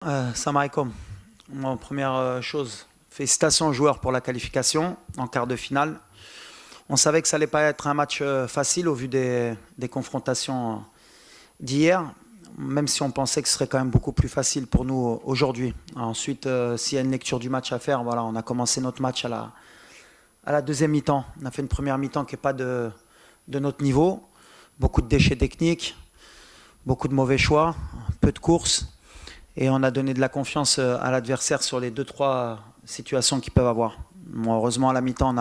Salam alaikum. Première chose, félicitations aux joueurs pour la qualification en quart de finale. On savait que ça allait pas être un match facile au vu des confrontations d'hier, même si on pensait que ce serait quand même beaucoup plus facile pour nous aujourd'hui. Ensuite, s'il y a une lecture du match à faire, voilà, on a commencé notre match à la deuxième mi-temps. On a fait une première mi-temps qui n'est pas de notre niveau. Beaucoup de déchets techniques, beaucoup de mauvais choix, peu de courses. Et on a donné de la confiance à l'adversaire sur les 2-3 situations qu'ils peuvent avoir. Bon, heureusement, à la mi-temps,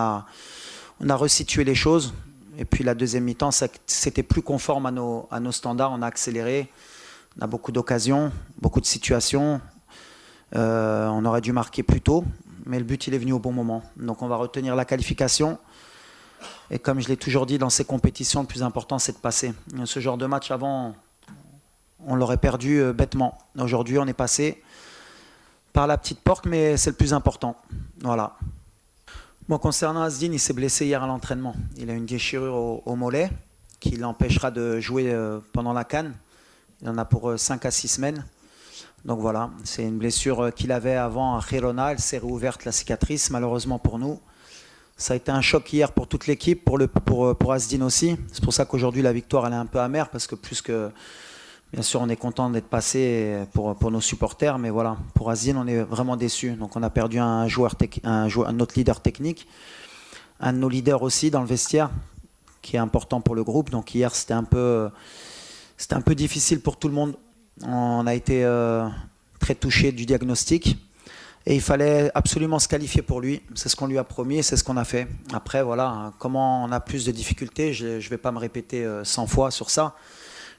on a resitué les choses. Et puis la deuxième mi-temps, c'était plus conforme à nos standards. On a accéléré, on a beaucoup d'occasions, beaucoup de situations. On aurait dû marquer plus tôt, mais le but, il est venu au bon moment. Donc on va retenir la qualification. Et comme je l'ai toujours dit, dans ces compétitions, le plus important, c'est de passer. Ce genre de match, avant, on l'aurait perdu bêtement. Aujourd'hui, on est passé par la petite porte, mais c'est le plus important. Voilà. Bon, concernant Asdin, il s'est blessé hier à l'entraînement. Il a une déchirure au mollet qui l'empêchera de jouer pendant la CAN. Il en a pour 5 à 6 semaines. Donc voilà, c'est une blessure qu'il avait avant à Girona. Elle s'est réouverte, la cicatrice, malheureusement pour nous. Ça a été un choc hier pour toute l'équipe, pour Asdin aussi. C'est pour ça qu'aujourd'hui, la victoire, elle est un peu amère, parce que plus que... Bien sûr, on est content d'être passé pour nos supporters, mais voilà, pour Asdin, on est vraiment déçus. Donc on a perdu un autre leader technique, un de nos leaders aussi dans le vestiaire, qui est important pour le groupe. Donc hier, c'était un peu difficile pour tout le monde. On a été très touchés du diagnostic. Et il fallait absolument se qualifier pour lui. C'est ce qu'on lui a promis et c'est ce qu'on a fait. Après, voilà, comment on a plus de difficultés, je ne vais pas me répéter 100 fois sur ça.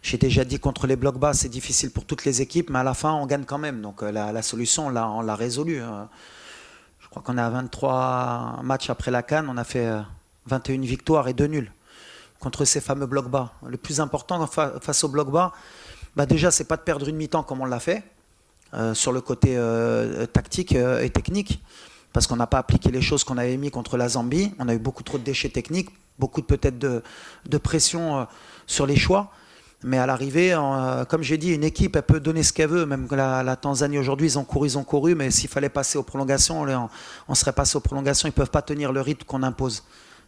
J'ai déjà dit contre les blocs bas, c'est difficile pour toutes les équipes, mais à la fin, on gagne quand même. Donc la solution, on l'a résolue. Je crois qu'on est à 23 matchs après la CAN, on a fait 21 victoires et 2 nuls contre ces fameux blocs bas. Le plus important face aux blocs bas, bah déjà, c'est pas de perdre une mi-temps comme on l'a fait, sur le côté tactique et technique, parce qu'on n'a pas appliqué les choses qu'on avait mis contre la Zambie. On a eu beaucoup trop de déchets techniques, beaucoup peut-être de pression sur les choix. Mais à l'arrivée, comme j'ai dit, une équipe, elle peut donner ce qu'elle veut. Même la Tanzanie aujourd'hui, ils ont couru, mais s'il fallait passer aux prolongations, on serait passé aux prolongations. Ils ne peuvent pas tenir le rythme qu'on impose.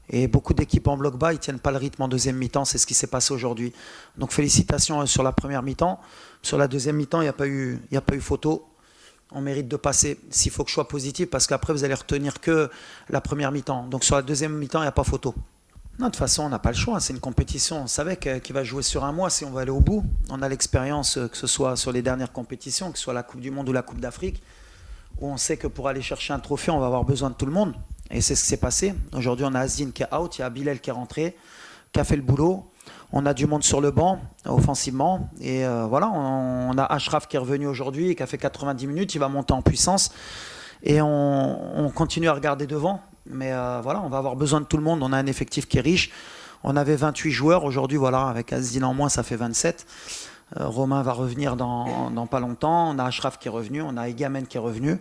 Et beaucoup d'équipes en bloc bas, ils ne tiennent pas le rythme en deuxième mi-temps. C'est ce qui s'est passé aujourd'hui. Donc félicitations sur la première mi-temps. Sur la deuxième mi-temps, il n'y a pas eu photo. On mérite de passer, s'il faut que je sois positif, parce qu'après, vous allez retenir que la première mi-temps. Donc sur la deuxième mi-temps, il n'y a pas photo. Non, de toute façon, on n'a pas le choix. C'est une compétition. On savait qu'il va jouer sur un mois si on va aller au bout. On a l'expérience, que ce soit sur les dernières compétitions, que ce soit la Coupe du Monde ou la Coupe d'Afrique, où on sait que pour aller chercher un trophée, on va avoir besoin de tout le monde. Et c'est ce qui s'est passé. Aujourd'hui, on a Asdin qui est out, il y a Bilal qui est rentré, qui a fait le boulot. On a du monde sur le banc, offensivement. Et voilà, on a Achraf qui est revenu aujourd'hui et qui a fait 90 minutes. Il va monter en puissance. Et on continue à regarder devant. Mais voilà, on va avoir besoin de tout le monde. On a un effectif qui est riche. On avait 28 joueurs. Aujourd'hui, voilà, avec Asdin en moins, ça fait 27. Romain va revenir dans pas longtemps. On a Achraf qui est revenu. On a Egamen qui est revenu.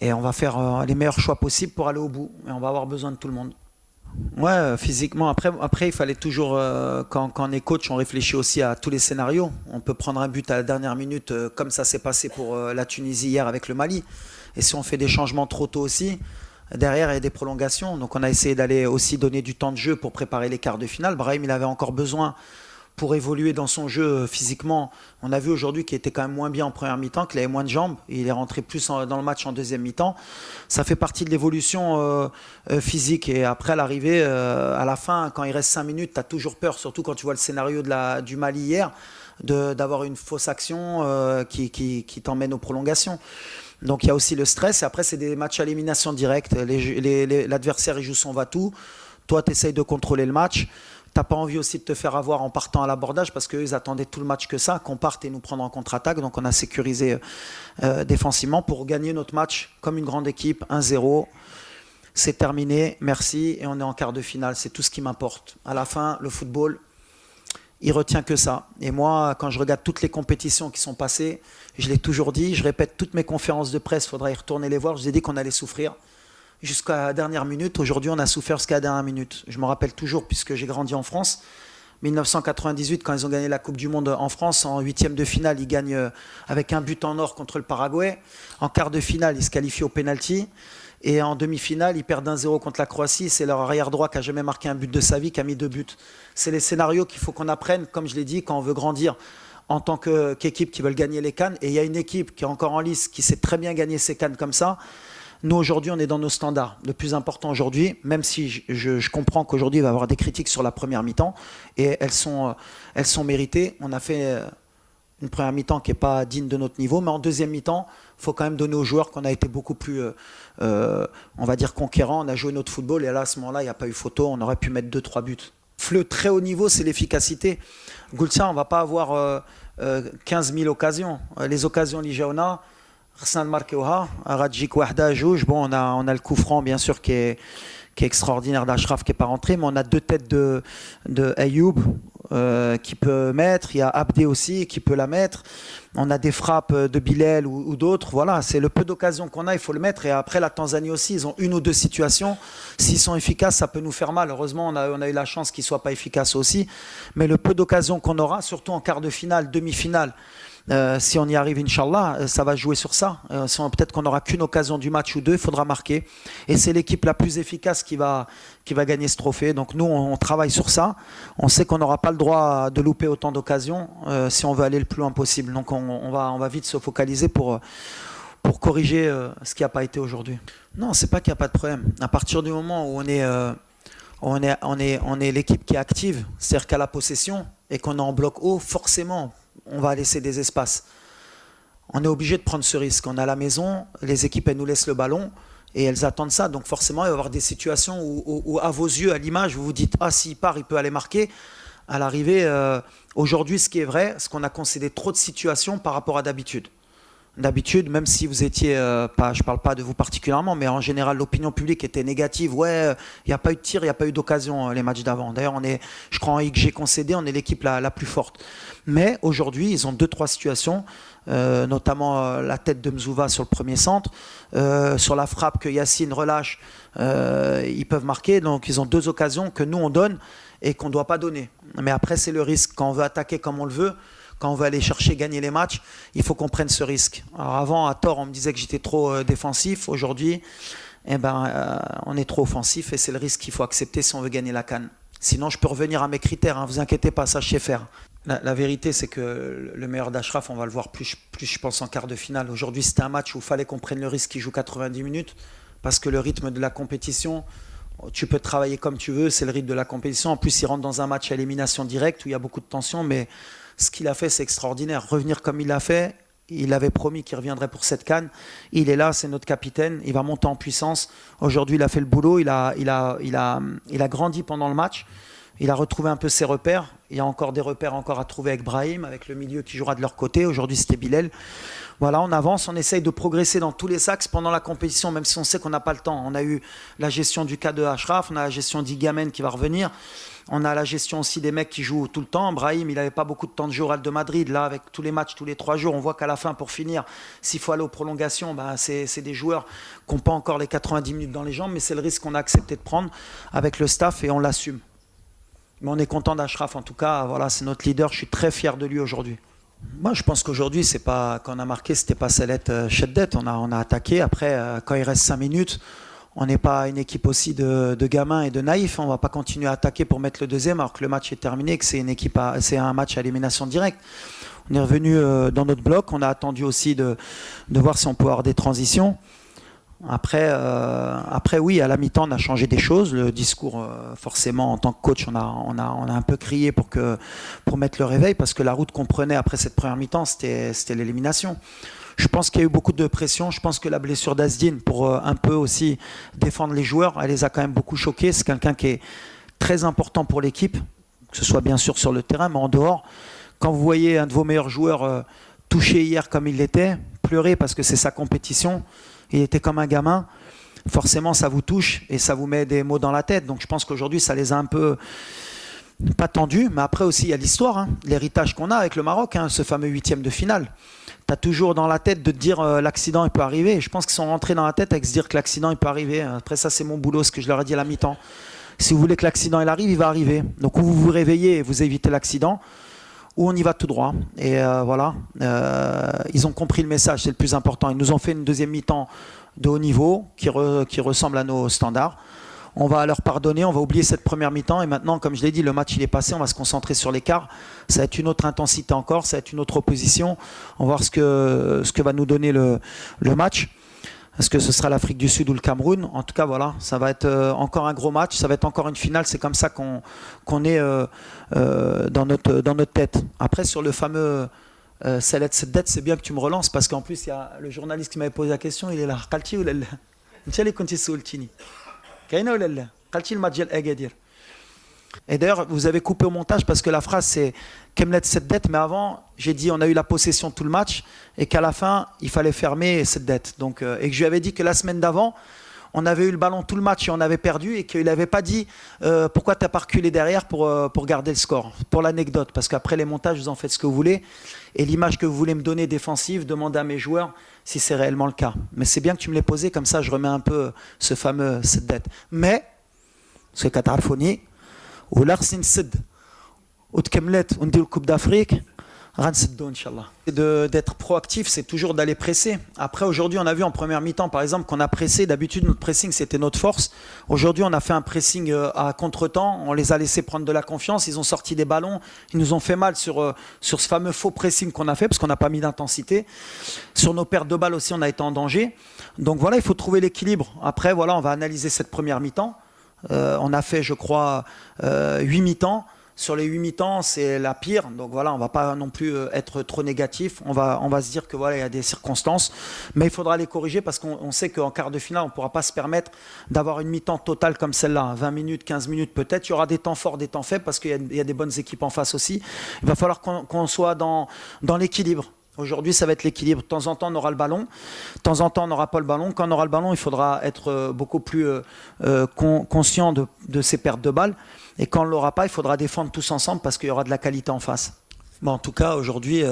Et on va faire les meilleurs choix possibles pour aller au bout. Et on va avoir besoin de tout le monde. Ouais, physiquement. Après, il fallait toujours, quand on est coach, on réfléchit aussi à tous les scénarios. On peut prendre un but à la dernière minute, comme ça s'est passé pour la Tunisie hier avec le Mali. Et si on fait des changements trop tôt aussi, derrière, il y a des prolongations. Donc on a essayé d'aller aussi donner du temps de jeu pour préparer les quarts de finale. Brahim, il avait encore besoin pour évoluer dans son jeu physiquement. On a vu aujourd'hui qu'il était quand même moins bien en première mi-temps, qu'il avait moins de jambes. Et il est rentré plus dans le match en deuxième mi-temps. Ça fait partie de l'évolution physique. Et après, à l'arrivée, à la fin, quand il reste 5 minutes, tu as toujours peur, surtout quand tu vois le scénario du Mali hier, d'avoir une fausse action qui t'emmène aux prolongations. Donc il y a aussi le stress. Et après, c'est des matchs à élimination directe. L'adversaire, il joue son va-tout. Toi, tu essayes de contrôler le match. T'as pas envie aussi de te faire avoir en partant à l'abordage parce qu'eux, ils attendaient tout le match que ça, qu'on parte et nous prendre en contre-attaque. Donc on a sécurisé défensivement pour gagner notre match comme une grande équipe, 1-0. C'est terminé, merci. Et on est en quart de finale. C'est tout ce qui m'importe. À la fin, le football, il retient que ça. Et moi, quand je regarde toutes les compétitions qui sont passées, je l'ai toujours dit, je répète toutes mes conférences de presse, il faudra y retourner les voir. Je vous ai dit qu'on allait souffrir jusqu'à la dernière minute. Aujourd'hui, on a souffert jusqu'à la dernière minute. Je me rappelle toujours, puisque j'ai grandi en France, 1998, quand ils ont gagné la Coupe du Monde en France, en huitième de finale, ils gagnent avec un but en or contre le Paraguay. En quart de finale, ils se qualifient au pénalty. Et en demi-finale, ils perdent 1-0 contre la Croatie. C'est leur arrière droit qui a jamais marqué un but de sa vie, qui a mis 2 buts. C'est les scénarios qu'il faut qu'on apprenne, comme je l'ai dit, quand on veut grandir en tant qu'équipe qui veulent gagner les CAN. Et il y a une équipe qui est encore en lice, qui sait très bien gagner ses CAN comme ça. Nous, aujourd'hui, on est dans nos standards. Le plus important aujourd'hui, même si je comprends qu'aujourd'hui, il va y avoir des critiques sur la première mi-temps, et elles sont méritées. On a fait une première mi-temps qui n'est pas digne de notre niveau, mais en deuxième mi-temps, il faut quand même donner aux joueurs qu'on a été beaucoup plus, on va dire, conquérants. On a joué notre football, et là, à ce moment-là, il n'y a pas eu photo. On aurait pu mettre 2-3 buts. Le très haut niveau, c'est l'efficacité. Goulsa, on ne va pas avoir 15 000 occasions. Les occasions Lijaona, Rsan Markeoha, Radjik Wahda, Jouj. Bon, on a le coup franc, bien sûr, qui est extraordinaire d'Ashraf, qui n'est pas rentré, mais on a 2 têtes de Ayoub qui peut mettre. Il y a Abdé aussi qui peut la mettre. On a des frappes de Bilal ou d'autres. Voilà, c'est le peu d'occasions qu'on a, il faut le mettre. Et après, la Tanzanie aussi, ils ont 1 ou 2 situations. S'ils sont efficaces, ça peut nous faire mal. Heureusement, on a eu la chance qu'ils ne soient pas efficaces aussi. Mais le peu d'occasions qu'on aura, surtout en quart de finale, demi-finale, si on y arrive, Inch'Allah, ça va jouer sur ça. Peut-être qu'on n'aura qu'une occasion du match ou 2, il faudra marquer. Et c'est l'équipe la plus efficace qui va gagner ce trophée. Donc nous, on travaille sur ça. On sait qu'on n'aura pas le droit de louper autant d'occasions si on veut aller le plus loin possible. Donc on va vite se focaliser pour corriger ce qui n'a pas été aujourd'hui. Non, c'est pas qu'il n'y a pas de problème. À partir du moment où on est l'équipe qui est active, c'est-à-dire qu'à la possession et qu'on est en bloc haut, forcément, on va laisser des espaces. On est obligé de prendre ce risque. On est à la maison, les équipes, elles nous laissent le ballon et elles attendent ça. Donc forcément, il va y avoir des situations où à vos yeux, à l'image, vous vous dites « Ah, s'il part, il peut aller marquer ». À l'arrivée, aujourd'hui, ce qui est vrai, c'est qu'on a concédé trop de situations par rapport à d'habitude. D'habitude, même si vous étiez, je ne parle pas de vous particulièrement, mais en général, l'opinion publique était négative. Ouais, il n'y a pas eu de tir, il n'y a pas eu d'occasion les matchs d'avant. D'ailleurs, je crois en XG concédé, on est l'équipe la plus forte. Mais aujourd'hui, ils ont 2-3 situations, notamment la tête de Mzouva sur le premier centre, sur la frappe que Yacine relâche, ils peuvent marquer. Donc, ils ont 2 occasions que nous, on donne et qu'on ne doit pas donner. Mais après, c'est le risque. Quand on veut attaquer comme on le veut, quand on veut aller chercher, gagner les matchs, il faut qu'on prenne ce risque. Alors avant, à tort, on me disait que j'étais trop défensif. Aujourd'hui, on est trop offensif et c'est le risque qu'il faut accepter si on veut gagner la CAN. Sinon, je peux revenir à mes critères, hein, vous inquiétez pas, ça je sais faire. La vérité, c'est que le meilleur d'Ashraf, on va le voir plus, je pense, en quart de finale. Aujourd'hui, c'était un match où il fallait qu'on prenne le risque qu'il joue 90 minutes parce que le rythme de la compétition, tu peux travailler comme tu veux, c'est le rythme de la compétition. En plus, il rentre dans un match à élimination directe où il y a beaucoup de tension, mais ce qu'il a fait, c'est extraordinaire. Revenir comme il l'a fait, il avait promis qu'il reviendrait pour cette CAN. Il est là, c'est notre capitaine, il va monter en puissance. Aujourd'hui, il a fait le boulot, il a grandi pendant le match. Il a retrouvé un peu ses repères. Il y a encore des repères à trouver avec Brahim, avec le milieu qui jouera de leur côté. Aujourd'hui, c'était Bilal. Voilà, on avance, on essaye de progresser dans tous les axes pendant la compétition, même si on sait qu'on n'a pas le temps. On a eu la gestion du cas de Ashraf, on a la gestion d'Igamen qui va revenir. On a la gestion aussi des mecs qui jouent tout le temps. Brahim, il n'avait pas beaucoup de temps de jeu au Real de Madrid. Là, avec tous les matchs, tous les 3 jours, on voit qu'à la fin, pour finir, s'il faut aller aux prolongations, c'est des joueurs qui n'ont pas encore les 90 minutes dans les jambes, mais c'est le risque qu'on a accepté de prendre avec le staff et on l'assume. Mais on est content d'Ashraf, en tout cas, voilà, c'est notre leader. Je suis très fier de lui aujourd'hui. Moi, je pense qu'aujourd'hui, c'est pas, quand on a marqué, c'était pas Salet Sheddet. On a attaqué. Après, quand il reste 5 minutes, on n'est pas une équipe aussi de gamins et de naïfs. On ne va pas continuer à attaquer pour mettre le deuxième alors que le match est terminé, que c'est un match à élimination directe. On est revenu dans notre bloc. On a attendu aussi de voir si on peut avoir des transitions. Après, oui, à la mi-temps, on a changé des choses. Le discours, forcément, en tant que coach, on a un peu crié pour mettre le réveil parce que la route qu'on prenait après cette première mi-temps, c'était l'élimination. Je pense qu'il y a eu beaucoup de pression. Je pense que la blessure d'Asdine, pour un peu aussi défendre les joueurs, elle les a quand même beaucoup choqués. C'est quelqu'un qui est très important pour l'équipe, que ce soit bien sûr sur le terrain, mais en dehors. Quand vous voyez un de vos meilleurs joueurs touché hier comme il l'était, pleurer parce que c'est sa compétition, il était comme un gamin, forcément ça vous touche et ça vous met des mots dans la tête. Donc je pense qu'aujourd'hui ça les a un peu, pas tendus, mais après aussi il y a l'histoire, hein, l'héritage qu'on a avec le Maroc, hein, ce fameux 8e de finale. Tu as toujours dans la tête de te dire l'accident il peut arriver. Et je pense qu'ils sont rentrés dans la tête avec se dire que l'accident il peut arriver. Après ça c'est mon boulot, ce que je leur ai dit à la mi-temps. Si vous voulez que l'accident il arrive, il va arriver. Donc ou vous vous réveillez et vous évitez l'accident, ou on y va tout droit. Et voilà, ils ont compris le message, c'est le plus important. Ils nous ont fait une deuxième mi-temps de haut niveau qui ressemble à nos standards. On va leur pardonner, on va oublier cette première mi-temps et maintenant, comme je l'ai dit, le match il est passé, on va se concentrer sur l'écart. Ça va être une autre intensité encore, ça va être une autre opposition. On va voir ce que va nous donner le match. Est-ce que ce sera l'Afrique du Sud ou le Cameroun? En tout cas, voilà, ça va être encore un gros match, ça va être encore une finale. C'est comme ça qu'on est dans notre tête. Après, sur le fameux cette dette, c'est bien que tu me relances parce qu'en plus, il y a le journaliste qui m'avait posé la question, il est là. Qalti ou lalla? N'tchali kunti soultini. Kaina ou lalla? Qalti le match djel Agadir. Et d'ailleurs, vous avez coupé au montage parce que la phrase c'est Kemlet cette dette, mais avant, j'ai dit on a eu la possession tout le match et qu'à la fin, il fallait fermer cette dette. Donc, et que je lui avais dit que la semaine d'avant, on avait eu le ballon tout le match et on avait perdu et qu'il n'avait pas dit pourquoi tu n'as pas reculé derrière pour garder le score. Pour l'anecdote, parce qu'après les montages, vous en faites ce que vous voulez. Et l'image que vous voulez me donner défensive, demandez à mes joueurs si c'est réellement le cas. Mais c'est bien que tu me l'aies posé, comme ça je remets un peu ce fameux cette dette. Mais, ce que Katarfoni, ou l'Arsin Sid, ou Tkemlet, on dit le Coupe d'Afrique, d'être proactif, c'est toujours d'aller presser. Après, aujourd'hui, on a vu en première mi-temps, par exemple, qu'on a pressé. D'habitude, notre pressing, c'était notre force. Aujourd'hui, on a fait un pressing à contre-temps. On les a laissés prendre de la confiance. Ils ont sorti des ballons. Ils nous ont fait mal sur ce fameux faux pressing qu'on a fait, parce qu'on n'a pas mis d'intensité. Sur nos pertes de balles aussi, on a été en danger. Donc voilà, il faut trouver l'équilibre. Après, voilà, on va analyser cette première mi-temps. On a fait, je crois, 8 mi-temps. Sur les 8 mi-temps, c'est la pire. Donc voilà, on ne va pas non plus être trop négatif. On va se dire que voilà, il y a des circonstances. Mais il faudra les corriger parce qu'on sait qu'en quart de finale, on ne pourra pas se permettre d'avoir une mi-temps totale comme celle-là. 20 minutes, 15 minutes peut-être. Il y aura des temps forts, des temps faibles parce qu'il y a des bonnes équipes en face aussi. Il va falloir qu'on soit dans l'équilibre. Aujourd'hui, ça va être l'équilibre. De temps en temps, on aura le ballon. De temps en temps, on n'aura pas le ballon. Quand on aura le ballon, il faudra être beaucoup plus conscient de ces pertes de balles. Et quand on ne l'aura pas, il faudra défendre tous ensemble parce qu'il y aura de la qualité en face. Bon, en tout cas, aujourd'hui,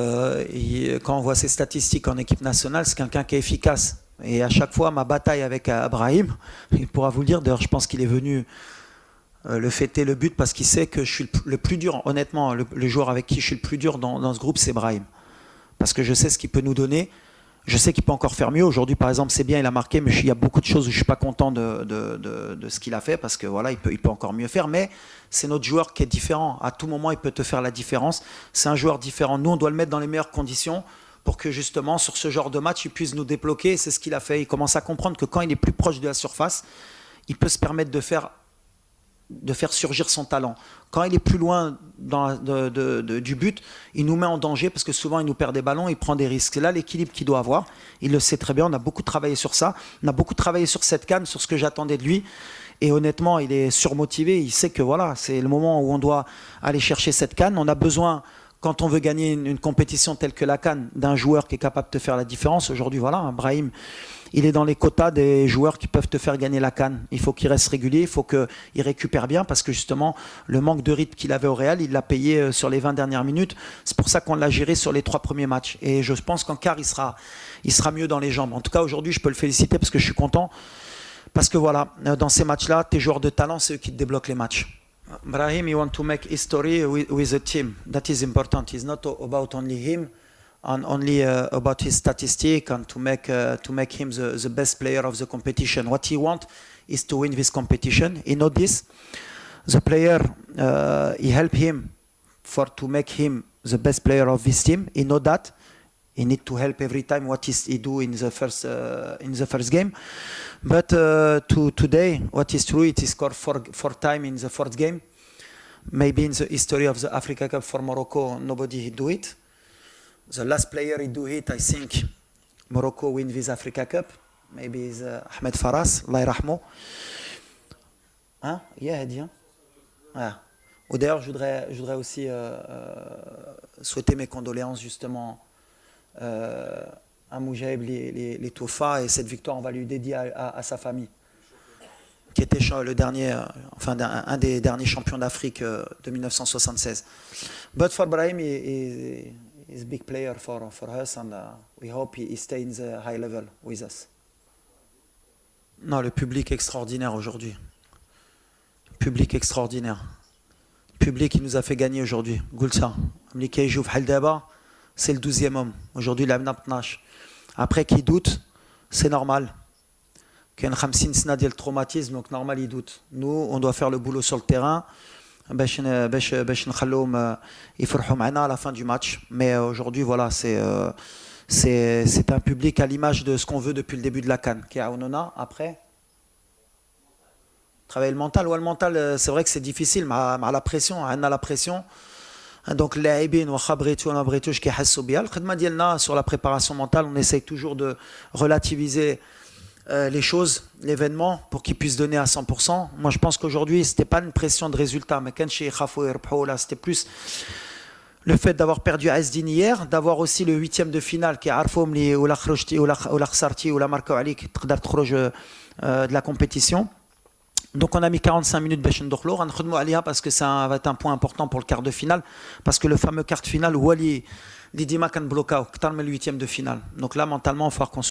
quand on voit ses statistiques en équipe nationale, c'est quelqu'un qui est efficace. Et à chaque fois, ma bataille avec Brahim, il pourra vous le dire, d'ailleurs, je pense qu'il est venu le fêter le but parce qu'il sait que je suis le plus dur. Honnêtement, le joueur avec qui je suis le plus dur dans ce groupe, c'est Brahim. Parce que je sais ce qu'il peut nous donner. Je sais qu'il peut encore faire mieux. Aujourd'hui, par exemple, c'est bien, il a marqué, mais il y a beaucoup de choses où je ne suis pas content de ce qu'il a fait parce que voilà, il peut encore mieux faire. Mais c'est notre joueur qui est différent. À tout moment, il peut te faire la différence. C'est un joueur différent. Nous, on doit le mettre dans les meilleures conditions pour que justement, sur ce genre de match, il puisse nous débloquer. C'est ce qu'il a fait. Il commence à comprendre que quand il est plus proche de la surface, il peut se permettre de faire surgir son talent. Quand il est plus loin du but, il nous met en danger parce que souvent il nous perd des ballons, il prend des risques. C'est là l'équilibre qu'il doit avoir. Il le sait très bien, on a beaucoup travaillé sur ça. On a beaucoup travaillé sur cette CAN, sur ce que j'attendais de lui. Et honnêtement, il est surmotivé. Il sait que voilà, c'est le moment où on doit aller chercher cette CAN. On a besoin, quand on veut gagner une compétition telle que la CAN, d'un joueur qui est capable de faire la différence. Aujourd'hui, voilà, Brahim, il est dans les quotas des joueurs qui peuvent te faire gagner la CAN. Il faut qu'il reste régulier, il faut qu'il récupère bien parce que justement, le manque de rythme qu'il avait au Real, il l'a payé sur les 20 dernières minutes. C'est pour ça qu'on l'a géré sur les 3 premiers matchs. Et je pense qu'en quart, il sera mieux dans les jambes. En tout cas, aujourd'hui, je peux le féliciter parce que je suis content. Parce que voilà, dans ces matchs-là, tes joueurs de talent, c'est eux qui te débloquent les matchs. Brahim, he want to make history with the team. That is important. It's not about only him. And only about his statistic and to make him the best player of the competition. What he wants is to win this competition. He knows this. The player, he help him to make him the best player of this team. He know that. He need to help every time what he do in the first game. But today, what is true, it is scored four time in the fourth game. Maybe in the history of the Africa Cup for Morocco, nobody do it. The last player he do it, I think Morocco win this Africa Cup. Maybe it's Ahmed Faras, Allah yarahmo. Hein? Yeah, dit. Hein? Voilà. Ou d'ailleurs, je voudrais aussi souhaiter mes condoléances justement à Moujaib les Toufa et cette victoire, on va lui dédier à sa famille, qui était le dernier, un des derniers champions d'Afrique de 1976. But for Brahim, he's a big player for us and we hope he stays in the high level with us. Non, le public est extraordinaire aujourd'hui. Public extraordinaire. Public qui nous a fait gagner aujourd'hui. Goulsa. C'est le 12e homme. Aujourd'hui, il a 12. Après, qui doute, c'est normal. Qu'il y a une 50 sna de traumatisme, donc normal, il doute. Nous, on doit faire le boulot sur le terrain. باش نخلوهم يفرحوا معنا à la fin du match. Mais aujourd'hui, voilà, c'est un public à l'image de ce qu'on veut depuis le début de la CAN. Qui a Onona, après travailler le mental. Ouais, le mental, c'est vrai que c'est difficile, mais à la pression, on a la pression. Donc اللاعبين واخا بغيتو ولا ما بغيتوش كيحسوا بها. الخدمه ديالنا sur la préparation mentale, on essaye toujours de relativiser les choses, l'événement, pour qu'ils puissent donner à 100%. Moi, je pense qu'aujourd'hui, c'était pas une pression de résultat, mais c'était plus le fait d'avoir perdu à Asdin hier, d'avoir aussi le 8e de finale qui est Arfoum ou la Khrochti ou la Khsarti ou la Marco Ali qui de la compétition. Donc on a mis 45 minutes parce que ça va être un point important pour le quart de finale, parce que le fameux quart de finale, Wali Lidima kan bloqué, le 8e de finale. Donc là, mentalement, il va falloir qu'on